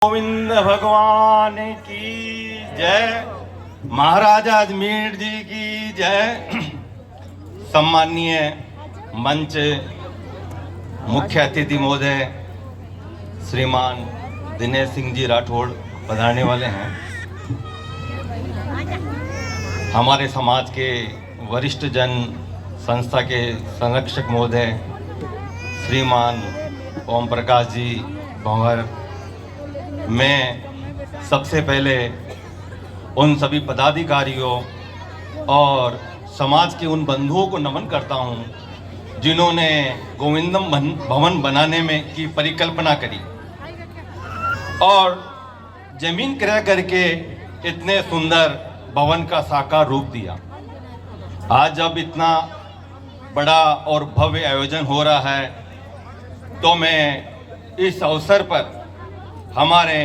गोविंद भगवान की जय। महाराजा अजमेर जी की जय। सम्माननीय मंच मुख्य अतिथि महोदय श्रीमान दिनेश सिंह जी राठौड़ पधारने वाले हैं। हमारे समाज के वरिष्ठ जन संस्था के संरक्षक महोदय श्रीमान ओम प्रकाश जी भंवर, मैं सबसे पहले उन सभी पदाधिकारियों और समाज के उन बंधुओं को नमन करता हूं जिन्होंने गोविंदम भवन बनाने में की परिकल्पना करी और जमीन क्रय करके इतने सुंदर भवन का साकार रूप दिया। आज जब इतना बड़ा और भव्य आयोजन हो रहा है तो मैं इस अवसर पर हमारे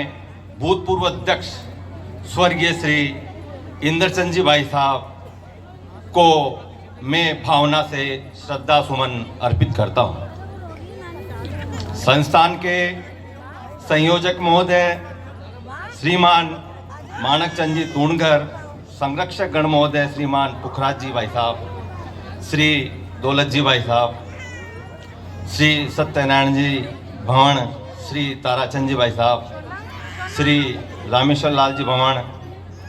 भूतपूर्व अध्यक्ष स्वर्गीय श्री इंद्रचंद जी भाई साहब को मैं भावना से श्रद्धा सुमन अर्पित करता हूं। संस्थान के संयोजक महोदय श्रीमान मानक चंद जी तूणगर, संरक्षक गण महोदय श्रीमान पुखराज जी भाई साहब, श्री दौलत जी भाई साहब, श्री सत्यनारायण जी भवन, श्री ताराचंद जी भाई साहब, श्री रामेश्वर लाल जी भवन,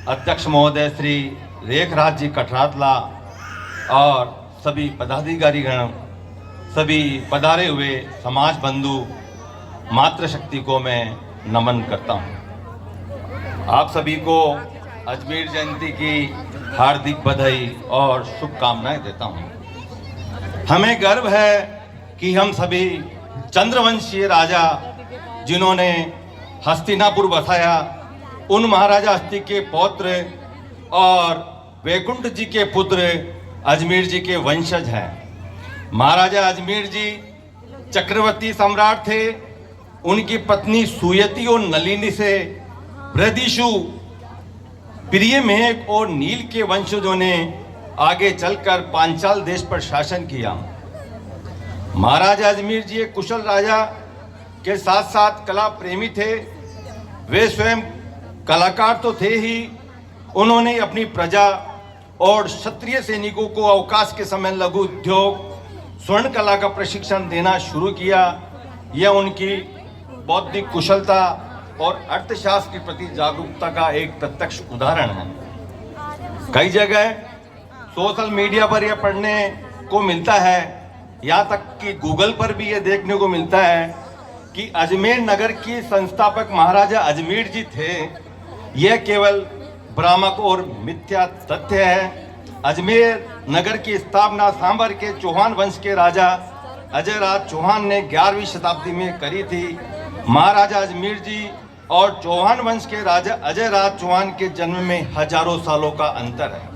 अध्यक्ष महोदय श्री रेखराज जी कठरातला और सभी पदाधिकारीगण, सभी पधारे हुए समाज बंधु मातृशक्ति को मैं नमन करता हूं। आप सभी को अजमेर जयंती की हार्दिक बधाई और शुभकामनाएं देता हूं। हमें गर्व है कि हम सभी चंद्रवंशीय राजा जिन्होंने हस्तिनापुर बसाया, उन महाराजा हस्ती के पौत्र और वैकुंठ जी के पुत्र अजमेर जी के वंशज हैं। महाराजा अजमेर जी चक्रवर्ती सम्राट थे। उनकी पत्नी सुयति और नलिनी से बृहदीशु, प्रिय मेघ और नील के वंशजों ने आगे चलकर पांचाल देश पर शासन किया। महाराजा अजमेर जी एक कुशल राजा के साथ साथ कला प्रेमी थे। वे स्वयं कलाकार तो थे ही, उन्होंने अपनी प्रजा और क्षत्रिय सैनिकों को अवकाश के समय लघु उद्योग, स्वर्ण कला का प्रशिक्षण देना शुरू किया। यह उनकी बौद्धिक कुशलता और अर्थशास्त्र के प्रति जागरूकता का एक प्रत्यक्ष उदाहरण है। कई जगह सोशल मीडिया पर यह पढ़ने को मिलता है, यहाँ तक कि गूगल पर भी यह देखने को मिलता है कि अजमेर नगर की संस्थापक महाराजा अजमेर जी थे। यह केवल भ्रामक और मिथ्या तथ्य है। अजमेर नगर की स्थापना सांबर के चौहान वंश के राजा अजय राज चौहान ने 11वीं शताब्दी में करी थी। महाराजा अजमेर जी और चौहान वंश के राजा अजय राज चौहान के जन्म में हजारों सालों का अंतर है।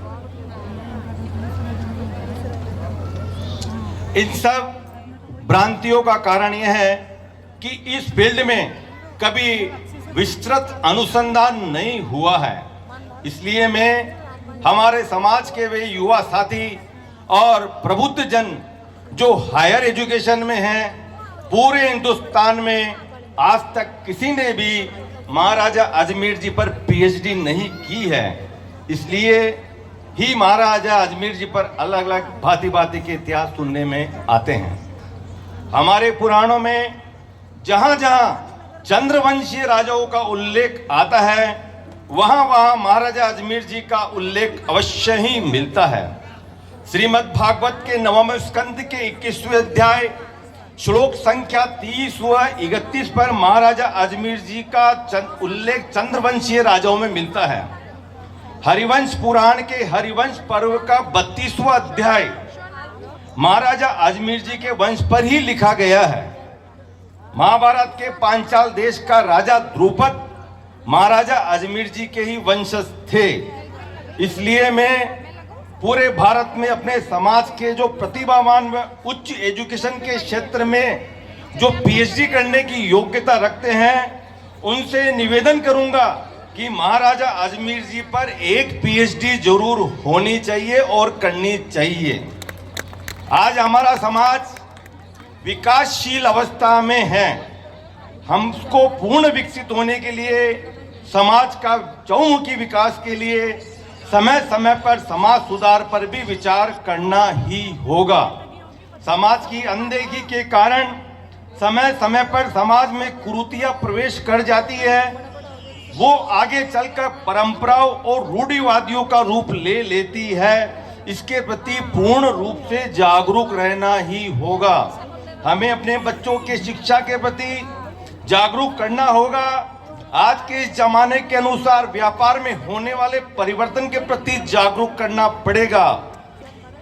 इन सब भ्रांतियों का कारण यह है कि इस फील्ड में कभी विस्तृत अनुसंधान नहीं हुआ है। इसलिए मैं हमारे समाज के वे युवा साथी और प्रबुद्ध जन जो हायर एजुकेशन में हैं, पूरे हिंदुस्तान में आज तक किसी ने भी महाराजा अजमेर जी पर पीएचडी नहीं की है। इसलिए ही महाराजा अजमेर जी पर अलग अलग भांति भांति के इतिहास सुनने में आते हैं। हमारे पुराणों में जहां जहां चंद्रवंशीय राजाओं का उल्लेख आता है, वहां वहां महाराजा अजमेर जी का उल्लेख अवश्य ही मिलता है। श्रीमद् भागवत के 9वें स्कंद के 21वें अध्याय श्लोक संख्या 30 व 31 पर महाराजा अजमेर जी का उल्लेख चंद्रवंशीय राजाओं में मिलता है। हरिवंश पुराण के हरिवंश पर्व का 32वां अध्याय महाराजा अजमेर जी के वंश पर ही लिखा गया है। महाभारत के पांचाल देश का राजा द्रुपद महाराजा अजमेर जी के ही वंशज थे। इसलिए मैं पूरे भारत में अपने समाज के जो प्रतिभावान व उच्च एजुकेशन के क्षेत्र में जो पीएचडी करने की योग्यता रखते हैं, उनसे निवेदन करूंगा कि महाराजा अजमेर जी पर एक पीएचडी जरूर होनी चाहिए और करनी चाहिए। आज हमारा समाज विकासशील अवस्था में है। हमको पूर्ण विकसित होने के लिए, समाज का चौमुखी विकास के लिए समय समय पर समाज सुधार पर भी विचार करना ही होगा। समाज की अनदेखी के कारण समय समय पर समाज में कुरीतियां प्रवेश कर जाती है, वो आगे चलकर परंपराओं और रूढ़िवादियों का रूप ले लेती है। इसके प्रति पूर्ण रूप से जागरूक रहना ही होगा। हमें अपने बच्चों के शिक्षा के प्रति जागरूक करना होगा। आज के इस जमाने के अनुसार व्यापार में होने वाले परिवर्तन के प्रति जागरूक करना पड़ेगा।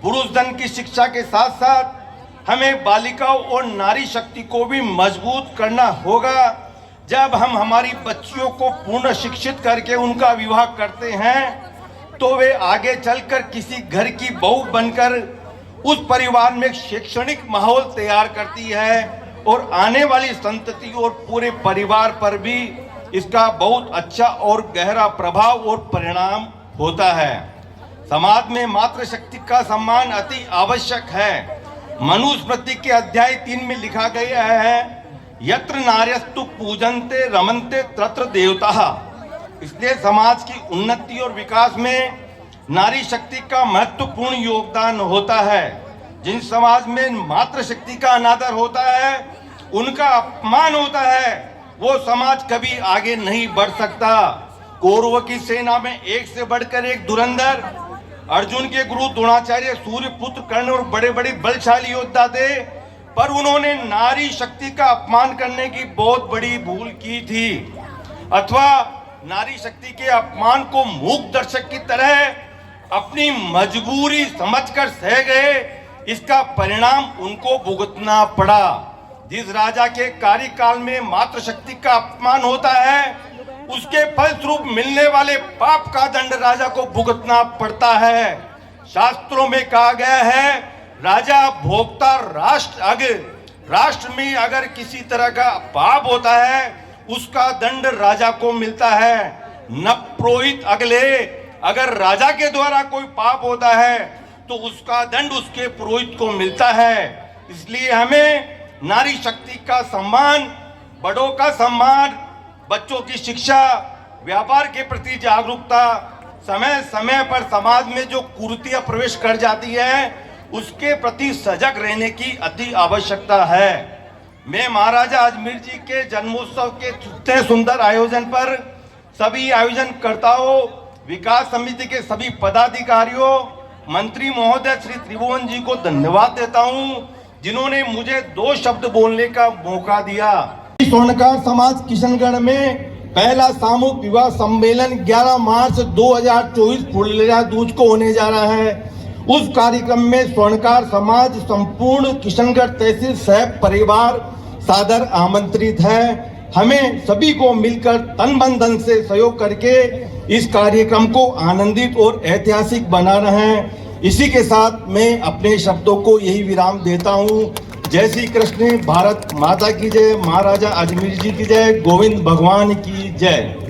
पुरुष धन की शिक्षा के साथ साथ हमें बालिकाओं और नारी शक्ति को भी मजबूत करना होगा। जब हम हमारी बच्चियों को पूर्ण शिक्षित करके उनका विवाह करते हैं तो वे आगे चलकर किसी घर की बहू बनकर उस परिवार में शैक्षणिक माहौल तैयार करती है और आने वाली संतति और पूरे परिवार पर भी इसका बहुत अच्छा और गहरा प्रभाव और परिणाम होता है। समाज में मातृशक्ति का सम्मान अति आवश्यक है। मनुस्मृति के अध्याय 3 में लिखा गया है, यत्र नार्यस्तु पूजन्ते रमन्ते तत्र देवताः। इसलिए समाज की उन्नति और विकास में नारी शक्ति का महत्वपूर्ण योगदान होता है। जिन समाज में मातृशक्ति का अनादर होता है, उनका अपमान होता है, वो समाज कभी आगे नहीं बढ़ सकता। कौरवों की सेना में एक से बढ़कर एक धुरंधर, अर्जुन के गुरु द्रोणाचार्य, सूर्यपुत्र कर्ण और बड़े बड़े बलशाली योद्धा थे, पर उन्होंने नारी शक्ति का अपमान करने की बहुत बड़ी भूल की थी, अथवा नारी शक्ति के अपमान को मूक दर्शक की तरह अपनी मजबूरी समझकर सह गए। इसका परिणाम उनको भुगतना पड़ा। जिस राजा के कार्यकाल में मातृशक्ति का अपमान होता है, उसके फलस्वरूप मिलने वाले पाप का दंड राजा को भुगतना पड़ता है। शास्त्रों में कहा गया है, राजा भोगता राष्ट्र में अगर किसी तरह का पाप होता है, उसका दंड राजा को मिलता है। न पुरोहित अगले, अगर राजा के द्वारा कोई पाप होता है तो उसका दंड उसके पुरोहित को मिलता है। इसलिए हमें नारी शक्ति का सम्मान, बड़ों का सम्मान, बच्चों की शिक्षा, व्यापार के प्रति जागरूकता, समय समय पर समाज में जो कुरीतियां प्रवेश कर जाती है, उसके प्रति सजग रहने की अति आवश्यकता है। मैं महाराजा अजमेर जी के जन्मोत्सव के इतने सुंदर आयोजन पर सभी आयोजनकर्ताओं, विकास समिति के सभी पदाधिकारियों, मंत्री महोदय श्री त्रिभुवन जी को धन्यवाद देता हूं, जिन्होंने मुझे 2 शब्द बोलने का मौका दिया। स्वर्णकार समाज किशनगढ़ में पहला सामूहिक विवाह सम्मेलन 11 मार्च 2024 फुलेरा दूज को होने जा रहा है। उस कार्यक्रम में स्वर्णकार समाज संपूर्ण किशनगढ़ तहसील सह परिवार सादर आमंत्रित है। हमें सभी को मिलकर तन मन धन से सहयोग करके इस कार्यक्रम को आनंदित और ऐतिहासिक बना रहे हैं। इसी के साथ मैं अपने शब्दों को यही विराम देता हूँ। जय श्री कृष्ण, भारत माता की जय, महाराजा अजमेर जी की जय, गोविंद भगवान की जय।